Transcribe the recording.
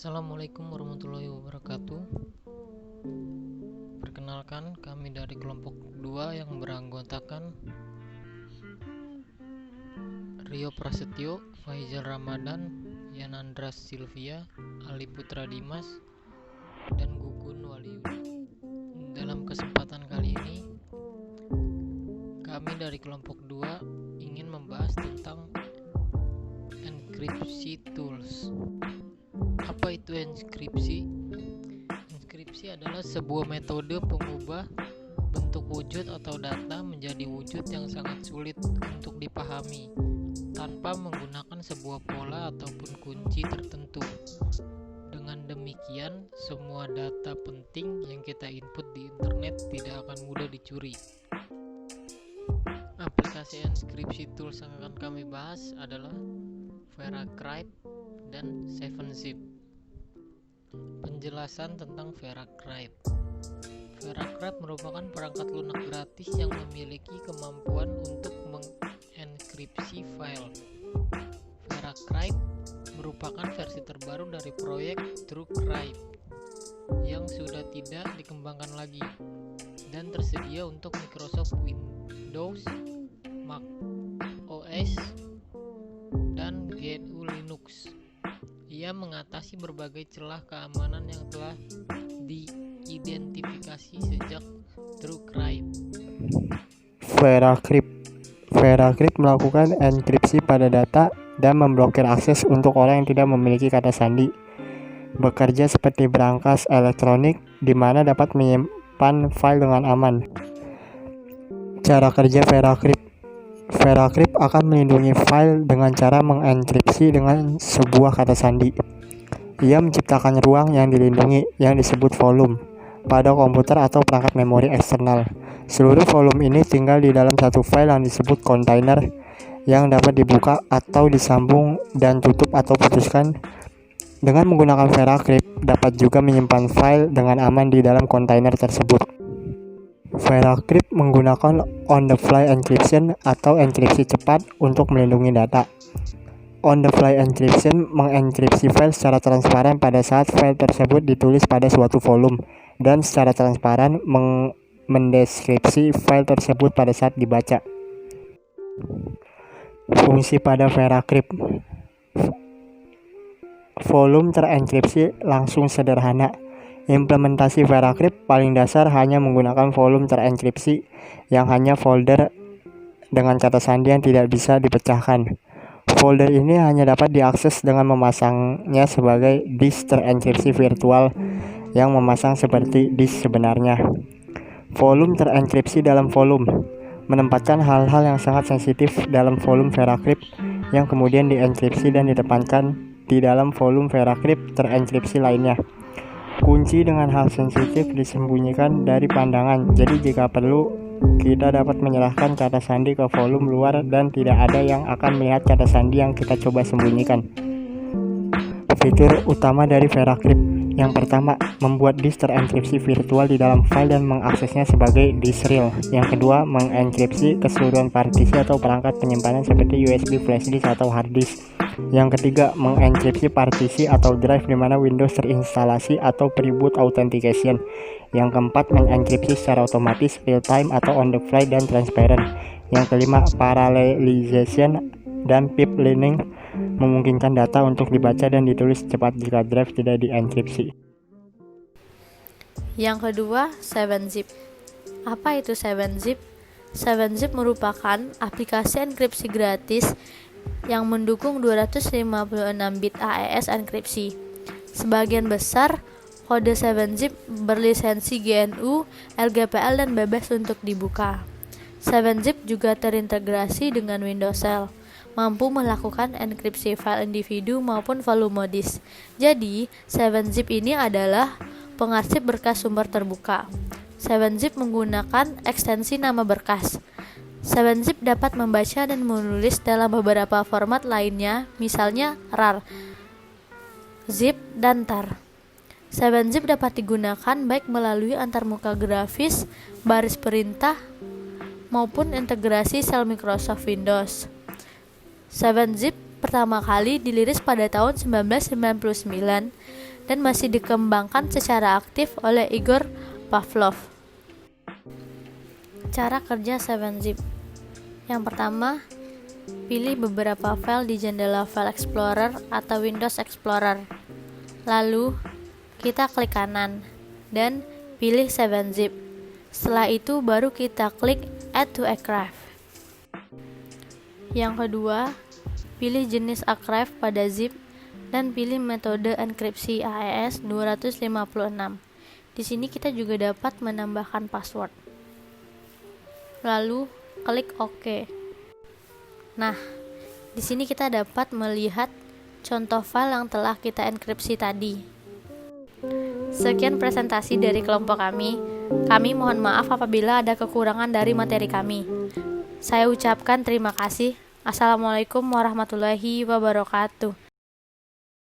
Assalamualaikum warahmatullahi wabarakatuh. Perkenalkan, kami dari kelompok 2 yang beranggotakan Rio Prasetyo, Faizal Ramadan, Yanandras Silvia, Ali Putra Dimas, dan Gugun Waliuda. Dalam kesempatan kali ini, kami dari kelompok 2 ingin membahas tentang enkripsi tools. Apa itu enkripsi? Enkripsi adalah sebuah metode pengubah bentuk wujud atau data menjadi wujud yang sangat sulit untuk dipahami tanpa menggunakan sebuah pola ataupun kunci tertentu. Dengan demikian, semua data penting yang kita input di internet tidak akan mudah dicuri. Aplikasi enkripsi tools yang akan kami bahas adalah VeraCrypt dan 7zip. Penjelasan tentang VeraCrypt. VeraCrypt merupakan perangkat lunak gratis yang memiliki kemampuan untuk mengenkripsi file. VeraCrypt merupakan versi terbaru dari proyek TrueCrypt yang sudah tidak dikembangkan lagi dan tersedia untuk Microsoft Windows, Mac OS, dan GNU Linux. Ia mengatasi berbagai celah keamanan yang telah diidentifikasi sejak TrueCrypt. VeraCrypt melakukan enkripsi pada data dan memblokir akses untuk orang yang tidak memiliki kata sandi. Bekerja seperti berangkas elektronik di mana dapat menyimpan file dengan aman. Cara kerja VeraCrypt akan melindungi file dengan cara mengenkripsi dengan sebuah kata sandi. Ia menciptakan ruang yang dilindungi yang disebut volume pada komputer atau perangkat memori eksternal. Seluruh volume ini tinggal di dalam satu file yang disebut container yang dapat dibuka atau disambung dan tutup atau putuskan. Dengan menggunakan VeraCrypt dapat juga menyimpan file dengan aman di dalam kontainer tersebut. VeraCrypt menggunakan on-the-fly encryption atau enkripsi cepat untuk melindungi data. On-the-fly encryption mengenkripsi file secara transparan pada saat file tersebut ditulis pada suatu volume dan secara transparan mendeskripsi file tersebut pada saat dibaca. Fungsi pada VeraCrypt. Volume terenkripsi langsung sederhana. Implementasi VeraCrypt paling dasar hanya menggunakan volume terenkripsi yang hanya folder dengan kata sandi yang tidak bisa dipecahkan. Folder ini hanya dapat diakses dengan memasangnya sebagai disk terenkripsi virtual yang memasang seperti disk sebenarnya. Volume terenkripsi dalam volume menempatkan hal-hal yang sangat sensitif dalam volume VeraCrypt yang kemudian dienkripsi dan ditempatkan di dalam volume VeraCrypt terenkripsi lainnya. Kunci dengan hal sensitif disembunyikan dari pandangan, jadi jika perlu kita dapat menyerahkan kata sandi ke volume luar dan tidak ada yang akan melihat kata sandi yang kita coba sembunyikan. Fitur utama dari VeraCrypt. Yang pertama, membuat disk terenkripsi virtual di dalam file dan mengaksesnya sebagai disk real. Yang kedua, mengenkripsi keseluruhan partisi atau perangkat penyimpanan seperti USB, flash disk, atau hard disk. Yang ketiga, mengenkripsi partisi atau drive di mana Windows terinstalasi atau pre-boot authentication. Yang keempat, mengenkripsi secara otomatis, real time atau on the fly dan transparent. Yang kelima, parallelization dan pip learning memungkinkan data untuk dibaca dan ditulis cepat jika drive tidak dienkripsi. Yang kedua, 7zip. Apa itu 7zip? 7zip merupakan aplikasi enkripsi gratis yang mendukung 256 bit AES enkripsi. Sebagian besar kode 7zip berlisensi GNU, LGPL, dan bebas untuk dibuka. 7zip juga terintegrasi dengan Windows Shell, mampu melakukan enkripsi file individu maupun volume disk. Jadi, 7zip ini adalah pengarsip berkas sumber terbuka. 7zip menggunakan ekstensi nama berkas. 7zip dapat membaca dan menulis dalam beberapa format lainnya, misalnya RAR, zip, dan tar. 7zip dapat digunakan baik melalui antarmuka grafis, baris perintah, maupun integrasi sel Microsoft Windows. 7zip pertama kali dirilis pada tahun 1999 dan masih dikembangkan secara aktif oleh Igor Pavlov. Cara kerja 7-zip. Yang pertama, pilih beberapa file di jendela File Explorer atau Windows Explorer. Lalu, kita klik kanan dan pilih 7-zip. Setelah itu baru kita klik Add to Archive. Yang kedua, pilih jenis archive pada zip dan pilih metode enkripsi AES 256. Di sini kita juga dapat menambahkan password. Lalu klik OK. Nah, di sini kita dapat melihat contoh file yang telah kita enkripsi tadi. Sekian presentasi dari kelompok kami. Kami mohon maaf apabila ada kekurangan dari materi kami. Saya ucapkan terima kasih. Assalamualaikum warahmatullahi wabarakatuh.